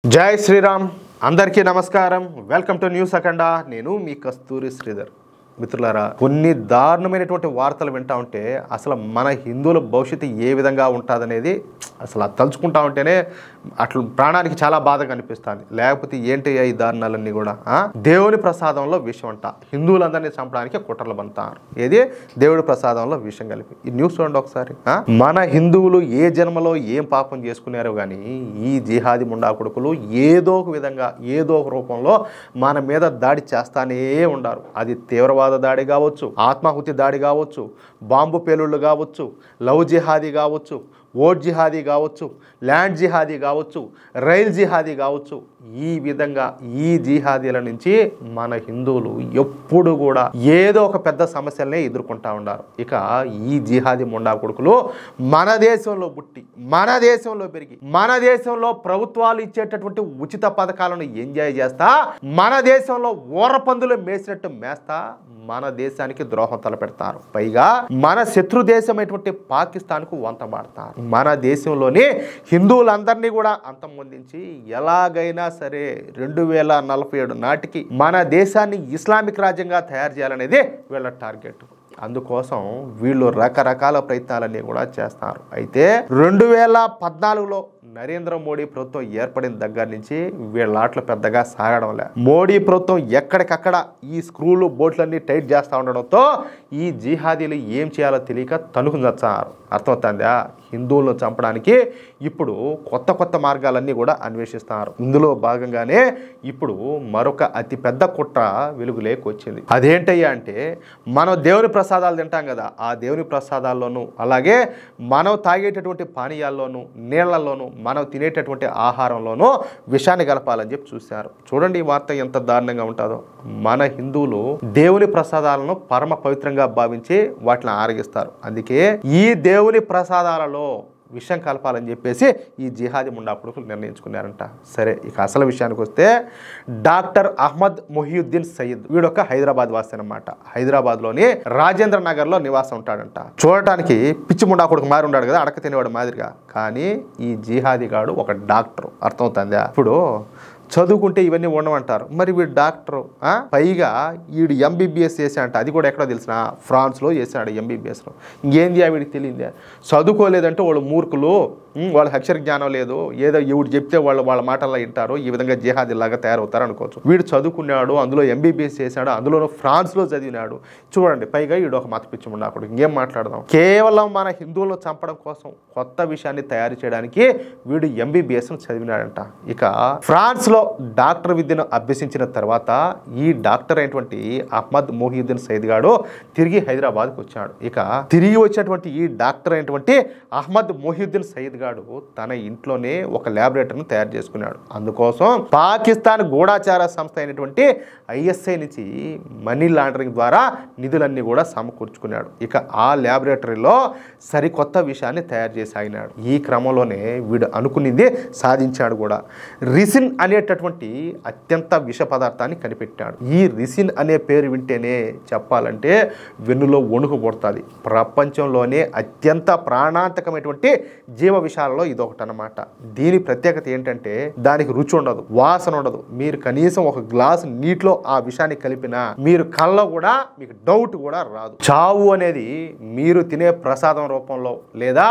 జై శ్రీరామ్ అందరికీ నమస్కారం వెల్కమ్ టు న్యూస్ అఖండ నేను మీ కస్తూరి శ్రీధర్ మిత్రులారా కొన్ని దారుణమైనటువంటి వార్తలు వింటా ఉంటే అసలు మన హిందువుల భవిష్యత్తు ఏ విధంగా ఉంటుందనేది అసలు తలుచుకుంటా ఉంటేనే అట్లా ప్రాణానికి చాలా బాధగా అనిపిస్తుంది లేకపోతే ఏంటి ఈ దారుణాలన్నీ కూడా దేవుని ప్రసాదంలో విషం అంట హిందువులందరినీ చంపడానికి కుట్రలు బంతారు ఏది దేవుడి ప్రసాదంలో విషం కలిపి ఈ న్యూస్ చూడండి ఒకసారి మన హిందువులు ఏ జన్మలో ఏం పాపం చేసుకున్నారో కానీ ఈ జిహాది ముండా కొడుకులు ఏదో ఒక విధంగా ఏదో ఒక రూపంలో మన మీద దాడి చేస్తానే ఉండారు అది తీవ్రవాద దాడి కావచ్చు ఆత్మాహుతి దాడి కావచ్చు బాంబు పేలుళ్ళు కావచ్చు లవ్ జిహాదీ కావచ్చు ఓట్ జిహాదీ కావచ్చు ల్యాండ్ జిహాదీ కావచ్చు రైల్ జిహాదీ కావచ్చు ఈ విధంగా ఈ జిహాదీల నుంచి మన హిందువులు ఎప్పుడు కూడా ఏదో ఒక పెద్ద సమస్యలనే ఎదుర్కొంటా ఉన్నారు ఇక ఈ జిహాదీ ముండా కొడుకులు మన దేశంలో పుట్టి మన దేశంలో పెరిగి మన దేశంలో ప్రభుత్వాలు ఇచ్చేటటువంటి ఉచిత పథకాలను ఎంజాయ్ చేస్తా మన దేశంలో ఊరపందులు మేసినట్టు మేస్తా మన దేశానికి ద్రోహం తలపెడతారు పైగా మన శత్రు దేశమైనటువంటి పాకిస్తాన్కు వంతమాడతారు మన దేశంలోని హిందువులందరినీ కూడా అంతమొందించి ఎలాగైనా సరే 2047 నాటికి మన దేశాన్ని ఇస్లామిక్ రాజ్యంగా తయారు చేయాలనేది వీళ్ళ టార్గెట్ అందుకోసం వీళ్ళు రకరకాల ప్రయత్నాలన్నీ కూడా చేస్తారు అయితే 2014లో నరేంద్ర మోడీ ప్రభుత్వం ఏర్పడిన దగ్గర నుంచి వీళ్ళ ఆటలు పెద్దగా సాగడం లే మోడీ ప్రభుత్వం ఎక్కడికక్కడ ఈ స్క్రూలు బోట్లన్నీ టైట్ చేస్తూ ఉండడంతో ఈ జిహాదీలు ఏం చేయాలో తెలియక తణుకు చచ్చారు అర్థమవుతుందా హిందువులను చంపడానికి ఇప్పుడు కొత్త కొత్త మార్గాలన్నీ కూడా అన్వేషిస్తున్నారు ఇందులో భాగంగానే ఇప్పుడు మరొక అతిపెద్ద కుట్ర వెలుగులోకి వచ్చింది అదేంటయ్యా అంటే మనం దేవుని ప్రసాదాలు తింటాం కదా ఆ దేవుని ప్రసాదాల్లోనూ అలాగే మనం తాగేటటువంటి పానీయాల్లోనూ నీళ్లలోనూ మనం తినేటటువంటి ఆహారంలోనూ విషాన్ని కలపాలని చెప్పి చూశారు చూడండి ఈ వార్త ఎంత దారుణంగా ఉంటుందో మన హిందువులు దేవుని ప్రసాదాలను పరమ పవిత్రంగా భావించి వాటిని ఆరగిస్తారు అందుకే ఈ దేవుని ప్రసాదాలలో విషం కలపాలని చెప్పేసి ఈ జిహాదీ ముండా కొడుకులు నిర్ణయించుకున్నారంట సరే ఇక అసలు విషయానికి వస్తే డాక్టర్ అహ్మద్ మొహియుద్దీన్ సయీద్ వీడొక హైదరాబాద్ వాసి అనమాట హైదరాబాద్లోని రాజేంద్ర నగర్లో నివాసం ఉంటాడంట చూడటానికి పిచ్చి ముండా కొడుకు మారి ఉన్నాడు కదా అడక తినేవాడు మాదిరిగా కానీ ఈ జిహాదీ గాడు ఒక డాక్టర్ అర్థమవుతుందా ఇప్పుడు చదువుకుంటే ఇవన్నీ ఉండమంటారు మరి వీడు డాక్టరు పైగా వీడు ఎంబీబీఎస్ చేశాడంట అది కూడా ఎక్కడో తెలిసిన ఫ్రాన్స్లో చేశాడు ఎంబీబీఎస్లో ఇంకేంది వీడికి తెలియదే చదువుకోలేదంటే వాళ్ళు మూర్ఖులు వాళ్ళ అక్షర జ్ఞానం లేదు ఏదో ఇవిడు చెప్తే వాళ్ళ మాటల్లో వింటారు ఈ విధంగా జిహాదీలాగా తయారవుతారు అనుకోవచ్చు వీడు చదువుకున్నాడు అందులో ఎంబీబీఎస్ చేశాడు అందులో ఫ్రాన్స్లో చదివినాడు చూడండి పైగా వీడు ఒక మత పిచ్చి ఉన్నాడు ఇంకేం మాట్లాడదాం కేవలం మన హిందువులను చంపడం కోసం కొత్త విషయాన్ని తయారు చేయడానికి వీడు ఎంబీబీఎస్ను చదివినాడంట ఇక ఫ్రాన్స్లో డాక్టర్ విద్యను అభ్యసించిన తర్వాత ఈ డాక్టర్ అయినటువంటి అహ్మద్ మొహియుద్దీన్ సయీద్ గాడు తిరిగి హైదరాబాద్కి వచ్చాడు ఇక తిరిగి వచ్చినటువంటి ఈ డాక్టర్ అయినటువంటి అహ్మద్ మొహియుద్దీన్ సయీద్ గాడు తన ఇంట్లోనే ఒక ల్యాబొరేటరీని తయారు చేసుకున్నాడు అందుకోసం పాకిస్తాన్ గూఢాచార సంస్థ అయినటువంటి ఐఎస్ఐ నుంచి మనీ లాండరింగ్ ద్వారా నిధులన్నీ కూడా సమకూర్చుకున్నాడు ఇక ఆ ల్యాబొరేటరీలో సరికొత్త విషయాన్ని తయారు చేసి ఆగినాడు ఈ క్రమంలోనే వీడు అనుకునింది సాధించాడు కూడా రిసిన్ అనేటటువంటి అత్యంత విష పదార్థాన్ని కనిపెట్టాడు ఈ రిసిన్ అనే పేరు వింటేనే చెప్పాలంటే వెన్నులో వణుకు పుడుతుంది ప్రపంచంలోనే అత్యంత ప్రాణాంతకమైనటువంటి జీవ విషయాలలో ఇది ఒకటి అనమాట దీని ప్రత్యేకత ఏంటంటే దానికి రుచి ఉండదు వాసన ఉండదు మీరు కనీసం ఒక గ్లాసు నీటిలో ఆ విషయాన్ని కలిపినా మీరు కళ్ళలో కూడా మీకు డౌట్ కూడా రాదు చావు అనేది మీరు తినే ప్రసాదం రూపంలో లేదా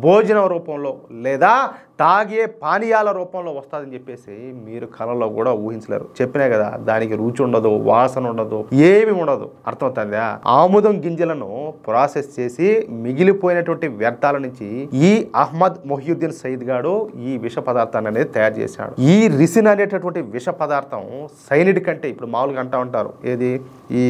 భోజనం రూపంలో లేదా తాగే పానీయాల రూపంలో వస్తుందని చెప్పేసి మీరు కళలో కూడా ఊహించలేరు చెప్పినా కదా దానికి రుచి ఉండదు వాసన ఉండదు ఏమి ఉండదు అర్థమవుతుందా ఆముదం గింజలను ప్రాసెస్ చేసి మిగిలిపోయినటువంటి వ్యర్థాల నుంచి ఈ అహ్మద్ మొహియుద్దీన్ సయీద్ గాడు ఈ విష పదార్థాన్ని అనేది తయారు చేశాడు ఈ రిసిన్ అనేటటువంటి విష పదార్థం సైనిడ్ కంటే ఇప్పుడు మామూలుగా అంటా ఉంటారు ఏది ఈ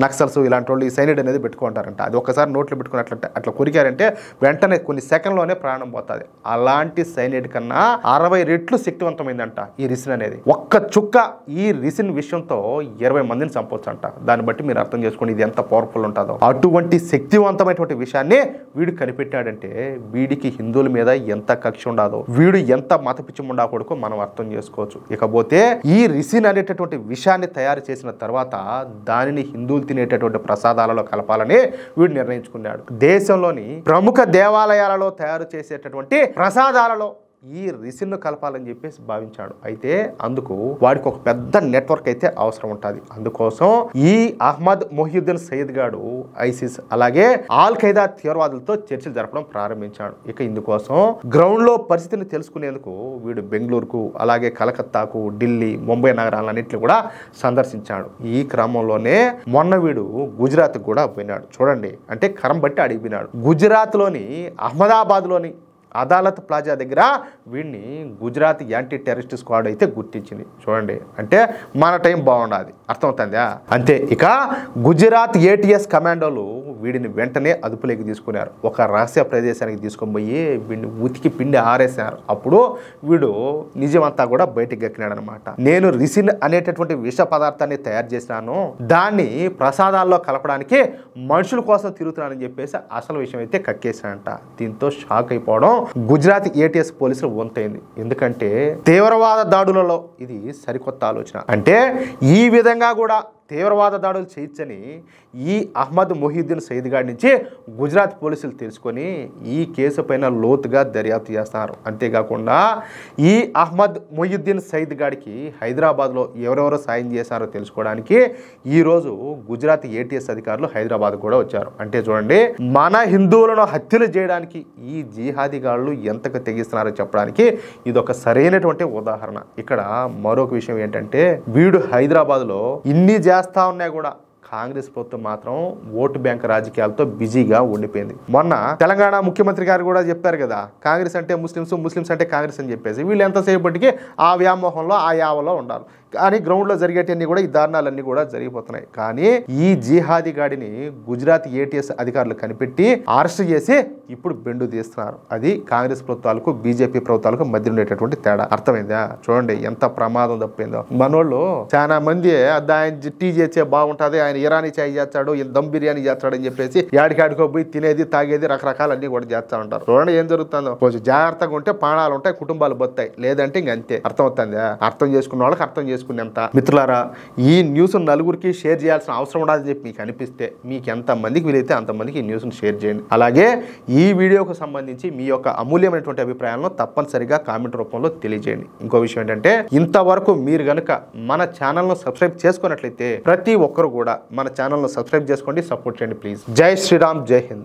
నక్సల్స్ ఇలాంటి వాళ్ళు ఈ సైనిడ్ అనేది పెట్టుకుంటారంట అది ఒక్కసారి నోట్లో పెట్టుకున్నట్లంటే అట్లా కొరికారంటే వెంటనే కొన్ని సెకండ్లోనే ప్రాణం పోతుంది అలాంటి సైనైడ్ కన్నా 60 రెట్లు శక్తివంతమైందంట ఈ రిసిన్ అనేది ఒక్క చుక్క ఈ రిసిన్ విషయంతో 20 మందిని చంపొచ్చు అంట దాన్ని బట్టి మీరు అర్థం చేసుకోండి ఇది ఎంత పవర్ఫుల్ ఉంటుందో అటువంటి శక్తివంతమైనటువంటి విషయాన్ని వీడు కనిపెట్టాడంటే వీడికి హిందువుల మీద ఎంత కక్ష ఉండదో వీడు ఎంత మత పిచ్చి ముండా కొడుకో మనం అర్థం చేసుకోవచ్చు ఇకపోతే ఈ రిసిన్ అనేటటువంటి విషయాన్ని తయారు చేసిన తర్వాత దానిని హిందువులు తినేటటువంటి ప్రసాదాలలో కలపాలని వీడు నిర్ణయించుకున్నాడు దేశంలోని ప్రముఖ దేవాలయాలలో తయారు చేసేటటువంటి ప్రసాదాలలో ఈ రిసిన్ను కలపాలని చెప్పేసి భావించాడు. అయితే అందుకు వాడికి ఒక పెద్ద నెట్వర్క్ అయితే అవసరం ఉంటుంది. అందుకోసం ఈ అహ్మద్ మొహియుద్దీన్ సయీద్ గాడు ఐసిస్ అలాగే ఆల్ ఖైదా తీవ్రవాదులతో చర్చలు జరపడం ప్రారంభించాడు. ఇక ఇందుకోసం గ్రౌండ్ లో పరిస్థితిని తెలుసుకునేందుకు వీడు బెంగళూరుకు అలాగే కలకత్తాకు ఢిల్లీ ముంబై నగరాలన్నింటినీ కూడా సందర్శించాడు. ఈ క్రమంలోనే మొన్న వీడు గుజరాత్ కూడా పోయినాడు. చూడండి, అంటే కరం బట్టి అడిగిపోయినాడు. గుజరాత్ లోని అహ్మదాబాద్ లోని అదాలత్ ప్లాజా దగ్గర వీడిని గుజరాత్ యాంటీ టెర్రరిస్ట్ స్క్వాడ్ అయితే గుర్తించింది. చూడండి, అంటే మన టైం బాగుండాది, అర్థమవుతుందా? అంతే. ఇక గుజరాత్ ఏటీఎస్ కమాండోలు వీడిని వెంటనే అదుపులోకి తీసుకున్నారు. ఒక రహస్య ప్రదేశానికి తీసుకొని పోయి వీడిని ఉతికి పిండి ఆరేశారు. అప్పుడు వీడు నిజమంతా కూడా బయటికి గక్కినాడు అనమాట. నేను రిసిన్ అనేటటువంటి విష పదార్థాన్ని తయారు చేసినాను, దాన్ని ప్రసాదాల్లో కలపడానికి మనుషుల కోసం తిరుగుతున్నానని చెప్పేసి అసలు విషయం అయితే కక్కేశాడంట. దీంతో షాక్ అయిపోవడం గుజరాత్ ఏటీఎస్ పోలీసులు వంతైంది. ఎందుకంటే తీవ్రవాద దాడులలో ఇది సరికొత్త ఆలోచన. అంటే ఈ విధంగా కూడా తీవ్రవాద దాడులు చేయొచ్చని ఈ అహ్మద్ మొహియుద్దీన్ సయీద్ గారి నుంచి గుజరాత్ పోలీసులు తెలుసుకొని ఈ కేసు పైన లోతుగా దర్యాప్తు చేస్తున్నారు. అంతేకాకుండా ఈ అహ్మద్ మొహియుద్దీన్ సయీద్ గారికి హైదరాబాద్లో ఎవరెవరో సాయం చేశారో తెలుసుకోవడానికి ఈరోజు గుజరాత్ ఏటీఎస్ అధికారులు హైదరాబాద్ కూడా వచ్చారు. అంటే చూడండి, మన హిందువులను హత్యలు చేయడానికి ఈ జిహాదీగాళ్ళు ఎంతకు తెగిస్తున్నారో చెప్పడానికి ఇదొక సరైనటువంటి ఉదాహరణ. ఇక్కడ మరొక విషయం ఏంటంటే, వీడు హైదరాబాద్లో ఇన్ని చేస్తా ఉన్నాయి కూడా కాంగ్రెస్ ప్రభుత్వం మాత్రం ఓటు బ్యాంక్ రాజకీయాలతో బిజీగా ఉండిపోయింది. మొన్న తెలంగాణ ముఖ్యమంత్రి గారు కూడా చెప్పారు కదా, కాంగ్రెస్ అంటే ముస్లిమ్స్, ముస్లిమ్స్ అంటే కాంగ్రెస్ అని చెప్పేసి. వీళ్ళు ఎంతసేపటికి ఆ వ్యామోహంలో ఆ యావలో ఉండాలి. కానీ గ్రౌండ్లో జరిగేటన్నీ కూడా ఈ దారుణాలన్నీ కూడా జరిగిపోతున్నాయి. కానీ ఈ జిహాదీ గాడిని గుజరాత్ ఏటీఎస్ అధికారులు కనిపెట్టి అరెస్ట్ చేసి ఇప్పుడు బెండు తీస్తున్నారు. అది కాంగ్రెస్ ప్రభుత్వాలకు బీజేపీ ప్రభుత్వాలకు మధ్య ఉండేటటువంటి తేడా. అర్థమైందా? చూడండి ఎంత ప్రమాదం తప్పిందో. మనోళ్ళు చాలా మంది ఆయన టీ చేసే బాగుంటుంది, ఆయన ఇరానీ చాయ్ చేస్తాడు, దమ్ బిర్యానీ చేస్తాడు అని చెప్పేసి యాడికాడికో పోయి తినేది తాగేది రకరకాలన్నీ కూడా చేస్తూ ఉంటారు. చూడండి ఏం జరుగుతుందో. కొంచెం జాగ్రత్తగా ఉంటే ప్రాణాలు ఉంటాయి, కుటుంబాలు బతాయి. లేదంటే ఇంక అంతే. అర్థమవుతుందా? అర్థం చేసుకున్న వాళ్ళకి అర్థం చేసుకునేంత. మిత్రులారా, ఈ న్యూస్ నలుగురికి షేర్ చేయాల్సిన అవసరం ఉండదని చెప్పి మీకు అనిపిస్తే మీకు ఎంతమందికి వీలైతే అంతమందికి ఈ న్యూస్ను షేర్ చేయండి. అలాగే ఈ వీడియోకు సంబంధించి మీ యొక్క అమూల్యమైనటువంటి అభిప్రాయాలను తప్పనిసరిగా కామెంట్ రూపంలో తెలియజేయండి. ఇంకో విషయం ఏంటంటే, ఇంతవరకు మీరు గనుక మన ఛానల్ను సబ్స్క్రైబ్ చేసుకున్నట్లయితే ప్రతి ఒక్కరు కూడా మన ఛానల్ను సబ్స్క్రైబ్ చేసుకోండి, సపోర్ట్ చేయండి ప్లీజ్. జై శ్రీరామ్, జై హింద్.